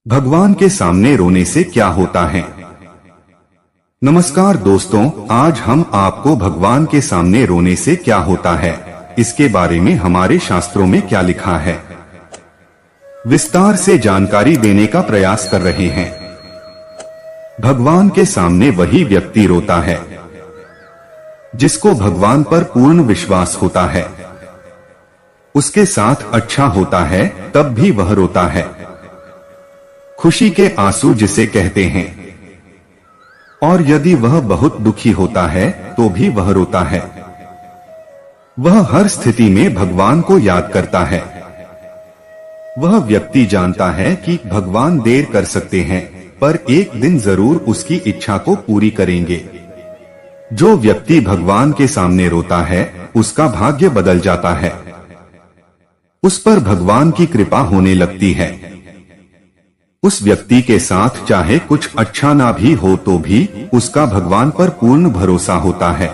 भगवान के सामने रोने से क्या होता है। नमस्कार दोस्तों, आज हम आपको भगवान के सामने रोने से क्या होता है इसके बारे में हमारे शास्त्रों में क्या लिखा है विस्तार से जानकारी देने का प्रयास कर रहे हैं। भगवान के सामने वही व्यक्ति रोता है जिसको भगवान पर पूर्ण विश्वास होता है। उसके साथ अच्छा होता है तब भी वह रोता है। खुशी के आंसू जिसे कहते हैं। और यदि वह बहुत दुखी होता है तो भी वह रोता है। वह हर स्थिति में भगवान को याद करता है। वह व्यक्ति जानता है कि भगवान देर कर सकते हैं पर एक दिन जरूर उसकी इच्छा को पूरी करेंगे। जो व्यक्ति भगवान के सामने रोता है उसका भाग्य बदल जाता है। उस पर भगवान की कृपा होने लगती है। उस व्यक्ति के साथ चाहे कुछ अच्छा ना भी हो तो भी उसका भगवान पर पूर्ण भरोसा होता है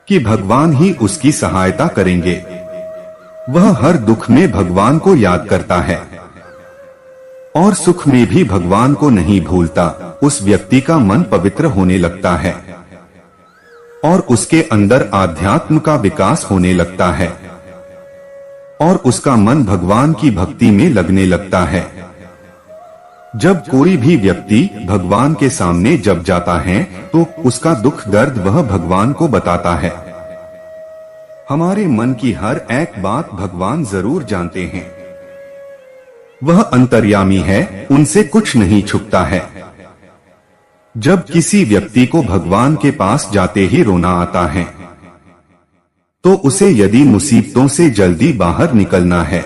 कि भगवान ही उसकी सहायता करेंगे। वह हर दुख में भगवान को याद करता है और सुख में भी भगवान को नहीं भूलता। उस व्यक्ति का मन पवित्र होने लगता है और उसके अंदर आध्यात्म का विकास होने लगता है और उसका मन भगवान की भक्ति में लगने लगता है। जब कोई भी व्यक्ति भगवान के सामने जब जाता है तो उसका दुख दर्द वह भगवान को बताता है। हमारे मन की हर एक बात भगवान जरूर जानते हैं। वह अंतर्यामी है, उनसे कुछ नहीं छुपता है। जब किसी व्यक्ति को भगवान के पास जाते ही रोना आता है तो उसे यदि मुसीबतों से जल्दी बाहर निकलना है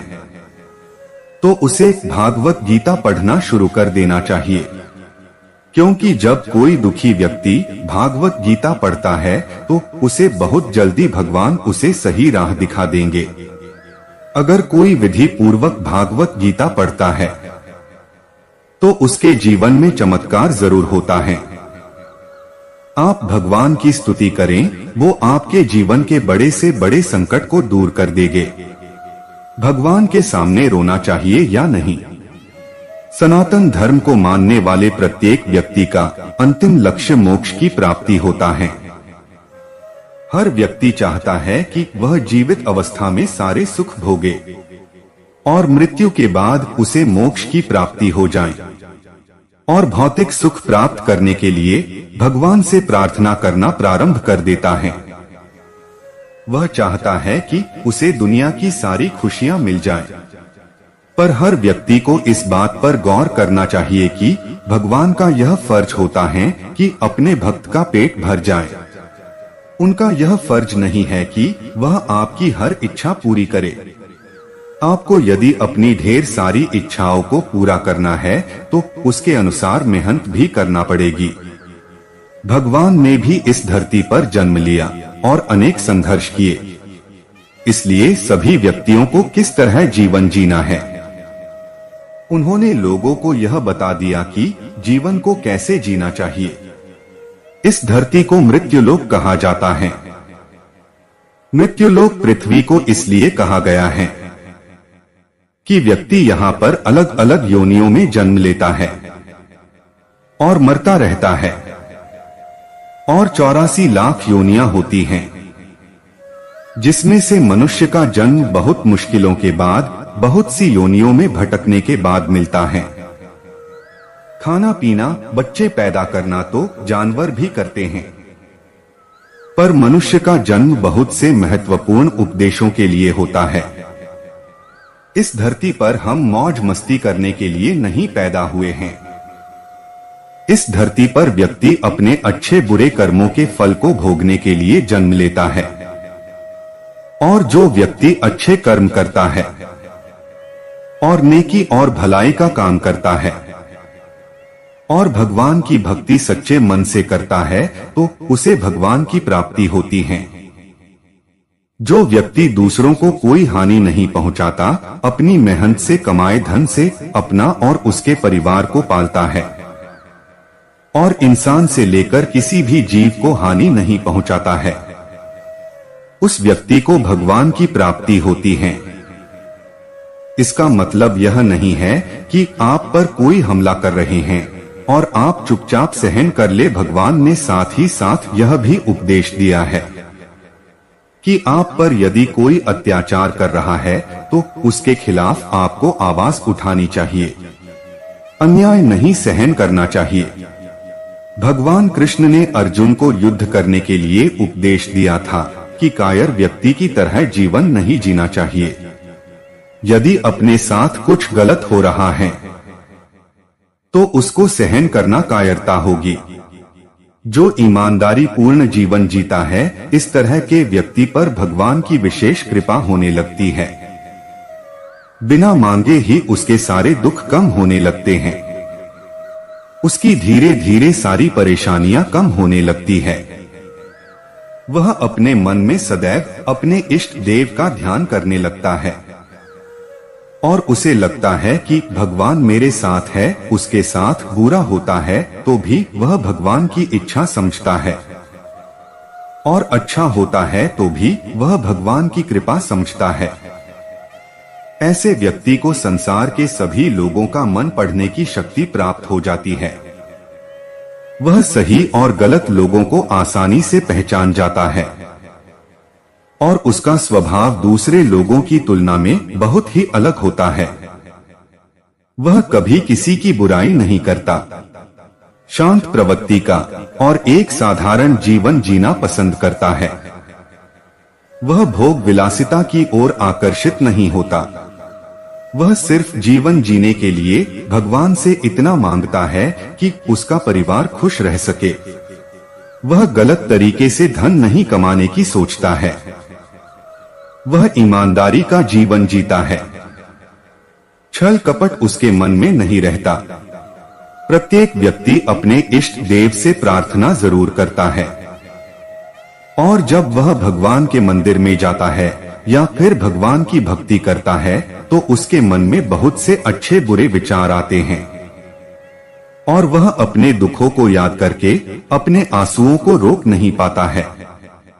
तो उसे भागवत गीता पढ़ना शुरू कर देना चाहिए। क्योंकि जब कोई दुखी व्यक्ति भागवत गीता पढ़ता है तो उसे बहुत जल्दी भगवान उसे सही राह दिखा देंगे। अगर कोई विधि पूर्वक भागवत गीता पढ़ता है तो उसके जीवन में चमत्कार जरूर होता है। आप भगवान की स्तुति करें, वो आपके जीवन के बड़े से बड़े संकट को दूर कर देंगे। भगवान के सामने रोना चाहिए या नहीं? सनातन धर्म को मानने वाले प्रत्येक व्यक्ति का अंतिम लक्ष्य मोक्ष की प्राप्ति होता है। हर व्यक्ति चाहता है कि वह जीवित अवस्था में सारे सुख भोगे और मृत्यु के बाद उसे मोक्ष की प्राप्ति हो जाए। और भौतिक सुख प्राप्त करने के लिए भगवान से प्रार्थना करना प्रारंभ कर देता है। वह चाहता है कि उसे दुनिया की सारी खुशियां मिल जाएं। पर हर व्यक्ति को इस बात पर गौर करना चाहिए कि भगवान का यह फर्ज होता है कि अपने भक्त का पेट भर जाए। उनका यह फर्ज नहीं है कि वह आपकी हर इच्छा पूरी करे। आपको यदि अपनी ढेर सारी इच्छाओं को पूरा करना है तो उसके अनुसार मेहनत भी करना पड़ेगी। भगवान ने भी इस धरती पर जन्म लिया और अनेक संघर्ष किए। इसलिए सभी व्यक्तियों को किस तरह जीवन जीना है उन्होंने लोगों को यह बता दिया कि जीवन को कैसे जीना चाहिए। इस धरती को मृत्युलोक कहा जाता है। मृत्युलोक पृथ्वी को इसलिए कहा गया है कि व्यक्ति यहाँ पर अलग अलग योनियों में जन्म लेता है और मरता रहता है। और 84 लाख योनियां होती हैं जिसमें से मनुष्य का जन्म बहुत मुश्किलों के बाद बहुत सी योनियों में भटकने के बाद मिलता है। खाना पीना, बच्चे पैदा करना तो जानवर भी करते हैं, पर मनुष्य का जन्म बहुत से महत्वपूर्ण उपदेशों के लिए होता है। इस धरती पर हम मौज मस्ती करने के लिए नहीं पैदा हुए हैं। इस धरती पर व्यक्ति अपने अच्छे बुरे कर्मों के फल को भोगने के लिए जन्म लेता है। और जो व्यक्ति अच्छे कर्म करता है और नेकी और भलाई का काम करता है और भगवान की भक्ति सच्चे मन से करता है तो उसे भगवान की प्राप्ति होती है। जो व्यक्ति दूसरों को कोई हानि नहीं पहुंचाता, अपनी मेहनत से कमाए धन से अपना और उसके परिवार को पालता है और इंसान से लेकर किसी भी जीव को हानि नहीं पहुंचाता है, उस व्यक्ति को भगवान की प्राप्ति होती है। इसका मतलब यह नहीं है कि आप पर कोई हमला कर रहे हैं और आप चुपचाप सहन कर ले। भगवान ने साथ ही साथ यह भी उपदेश दिया है कि आप पर यदि कोई अत्याचार कर रहा है तो उसके खिलाफ आपको आवाज उठानी चाहिए, अन्याय नहीं सहन करना चाहिए। भगवान कृष्ण ने अर्जुन को युद्ध करने के लिए उपदेश दिया था कि कायर व्यक्ति की तरह जीवन नहीं जीना चाहिए। यदि अपने साथ कुछ गलत हो रहा है तो उसको सहन करना कायरता होगी। जो ईमानदारी पूर्ण जीवन जीता है, इस तरह के व्यक्ति पर भगवान की विशेष कृपा होने लगती है। बिना मांगे ही उसके सारे दुख कम होने लगते हैं। उसकी धीरे धीरे सारी परेशानियां कम होने लगती है। वह अपने मन में सदैव अपने इष्ट देव का ध्यान करने लगता है और उसे लगता है कि भगवान मेरे साथ है। उसके साथ बुरा होता है तो भी वह भगवान की इच्छा समझता है और अच्छा होता है तो भी वह भगवान की कृपा समझता है। ऐसे व्यक्ति को संसार के सभी लोगों का मन पढ़ने की शक्ति प्राप्त हो जाती है। वह सही और गलत लोगों को आसानी से पहचान जाता है और उसका स्वभाव दूसरे लोगों की तुलना में बहुत ही अलग होता है। वह कभी किसी की बुराई नहीं करता, शांत प्रवृत्ति का और एक साधारण जीवन जीना पसंद करता है। वह भोग विलासिता की ओर आकर्षित नहीं होता। वह सिर्फ जीवन जीने के लिए भगवान से इतना मांगता है कि उसका परिवार खुश रह सके। वह गलत तरीके से धन नहीं कमाने की सोचता है। वह ईमानदारी का जीवन जीता है। छल कपट उसके मन में नहीं रहता। प्रत्येक व्यक्ति अपने इष्ट देव से प्रार्थना जरूर करता है और जब वह भगवान के मंदिर में जाता है या फिर भगवान की भक्ति करता है तो उसके मन में बहुत से अच्छे बुरे विचार आते हैं और वह अपने दुखों को याद करके अपने आंसुओं को रोक नहीं पाता है।